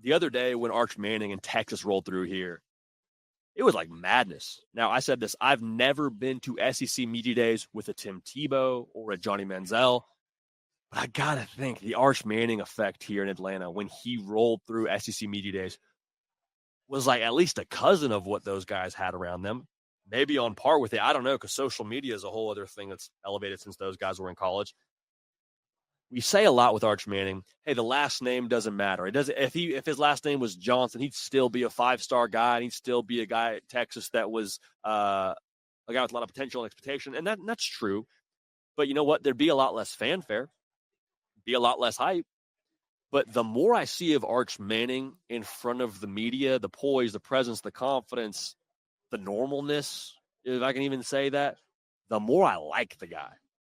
the other day when Arch Manning and Texas rolled through here, it was like madness. Now, I said this, I've never been to SEC Media Days with a Tim Tebow or a Johnny Manziel, but I got to think the Arch Manning effect here in Atlanta when he rolled through SEC Media Days was like at least a cousin of what those guys had around them, maybe on par with it. I don't know, because social media is a whole other thing that's elevated since those guys were in college. We say a lot with Arch Manning, hey, the last name doesn't matter. It doesn't. If his last name was Johnson, he'd still be a 5-star guy, and he'd still be a guy at Texas that was a guy with a lot of potential and expectation, and that's true. But you know what? There'd be a lot less fanfare, be a lot less hype. But the more I see of Arch Manning in front of the media, the poise, the presence, the confidence, the normalness, if I can even say that, the more I like the guy.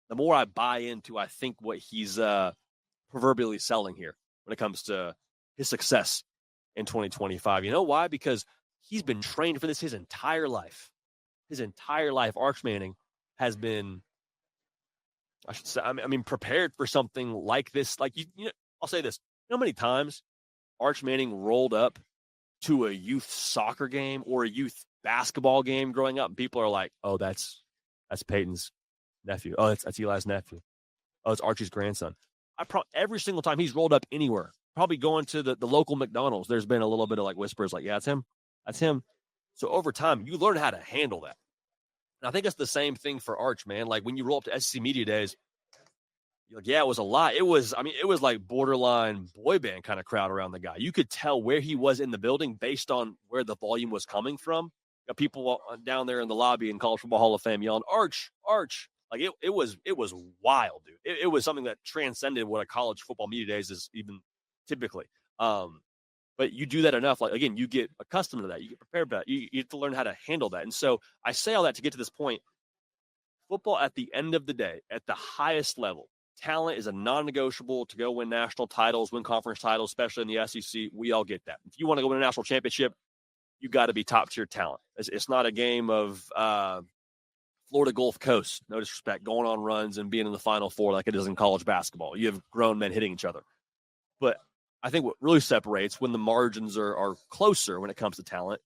The more I buy into, I think, what he's proverbially selling here when it comes to his success in 2025. You know why? Because he's been trained for this his entire life. His entire life, Arch Manning has been, I should say, prepared for something like this. Like, I'll say this. You know how many times Arch Manning rolled up to a youth soccer game or a youth basketball game growing up, and people are like, oh, that's Peyton's nephew. Oh, that's Eli's nephew. Oh, it's Archie's grandson. Every single time he's rolled up anywhere, probably going to the local McDonald's, there's been a little bit of like whispers like, yeah, that's him. That's him. So over time, you learn how to handle that. And I think it's the same thing for Arch, man. Like when you roll up to SEC Media Days, you're like, yeah, it was a lot. It was like borderline boy band kind of crowd around the guy. You could tell where he was in the building based on where the volume was coming from. Got people down there in the lobby in College Football Hall of Fame yelling, Arch, Arch. Like it was wild, dude. It was something that transcended what a college football media days is even typically. But you do that enough, like again, you get accustomed to that. You get prepared for that. You have to learn how to handle that. And so I say all that to get to this point. Football at the end of the day, at the highest level, talent is a non-negotiable to go win national titles, win conference titles, especially in the SEC. We all get that. If you want to go win a national championship, you got to be top tier talent. It's not a game of Florida Gulf Coast, no disrespect, going on runs and being in the Final Four like it is in college basketball. You have grown men hitting each other. But I think what really separates when the margins are closer when it comes to talent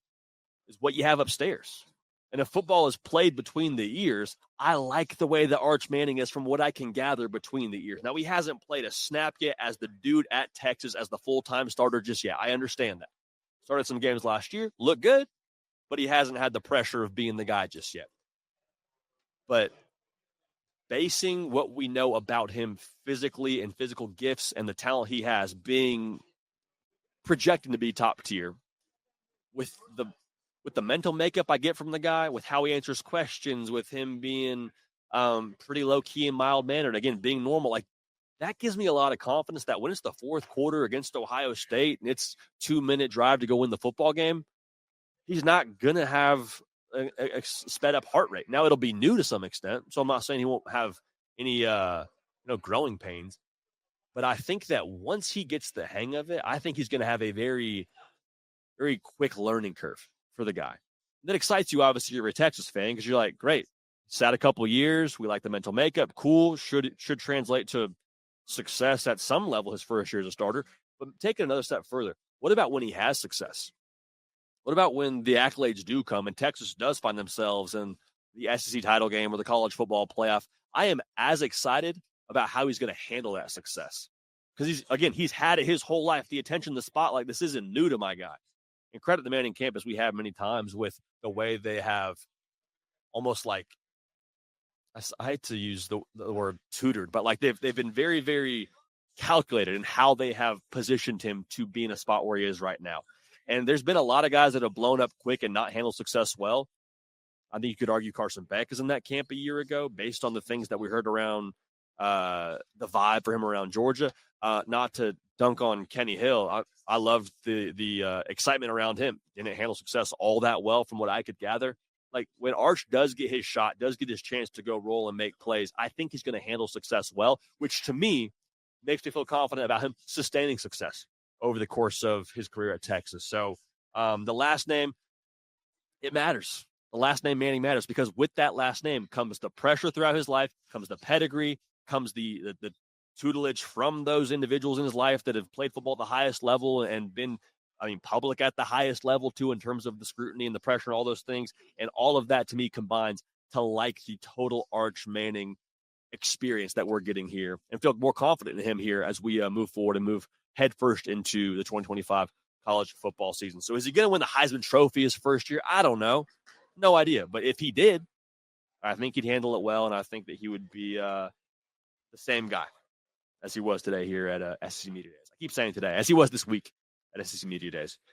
is what you have upstairs. And if football is played between the ears, I like the way that Arch Manning is from what I can gather between the ears. Now, he hasn't played a snap yet as the dude at Texas as the full-time starter just yet. I understand that. Started some games last year, looked good, but he hasn't had the pressure of being the guy just yet. But basing what we know about him physically and physical gifts and the talent he has being projecting to be top tier with the mental makeup I get from the guy, with how he answers questions, with him being pretty low-key and mild-mannered, again, being normal, like that gives me a lot of confidence that when it's the fourth quarter against Ohio State and it's 2-minute drive to go win the football game, he's not going to have a sped up heart rate. Now it'll be new to some extent, so I'm not saying he won't have any growing pains, but I think that once he gets the hang of it, I think he's going to have a very, very quick learning curve for the guy. That excites you, obviously, you're a Texas fan because you're like, great, sat a couple years, we like the mental makeup, cool, should translate to success at some level his first year as a starter. But take it another step further. What about when he has success? What about when the accolades do come and Texas does find themselves in the SEC title game or the college football playoff? I am as excited about how he's going to handle that success. Because he's had it his whole life. The attention, the spotlight, this isn't new to my guy. And credit the Manning campus we have many times with the way they have almost like, I hate to use the word tutored, but like they've been very, very calculated in how they have positioned him to be in a spot where he is right now. And there's been a lot of guys that have blown up quick and not handled success well. I think you could argue Carson Beck is in that camp a year ago based on the things that we heard around the vibe for him around Georgia. Not to dunk on Kenny Hill. I loved the excitement around him. Didn't handle success all that well from what I could gather. Like when Arch does get his shot, does get his chance to go roll and make plays, I think he's going to handle success well, which to me makes me feel confident about him sustaining success over the course of his career at Texas. So the last name, it matters. The last name Manning matters because with that last name comes the pressure throughout his life, comes the pedigree, comes the tutelage from those individuals in his life that have played football at the highest level and been public at the highest level too, in terms of the scrutiny and the pressure and all those things. And all of that to me combines to like the total Arch Manning experience that we're getting here and feel more confident in him here as we move forward and move headfirst into the 2025 college football season. So is he going to win the Heisman Trophy his first year? I don't know. No idea. But if he did, I think he'd handle it well, and I think that he would be the same guy as he was today here at SEC Media Days. I keep saying today, as he was this week at SEC Media Days.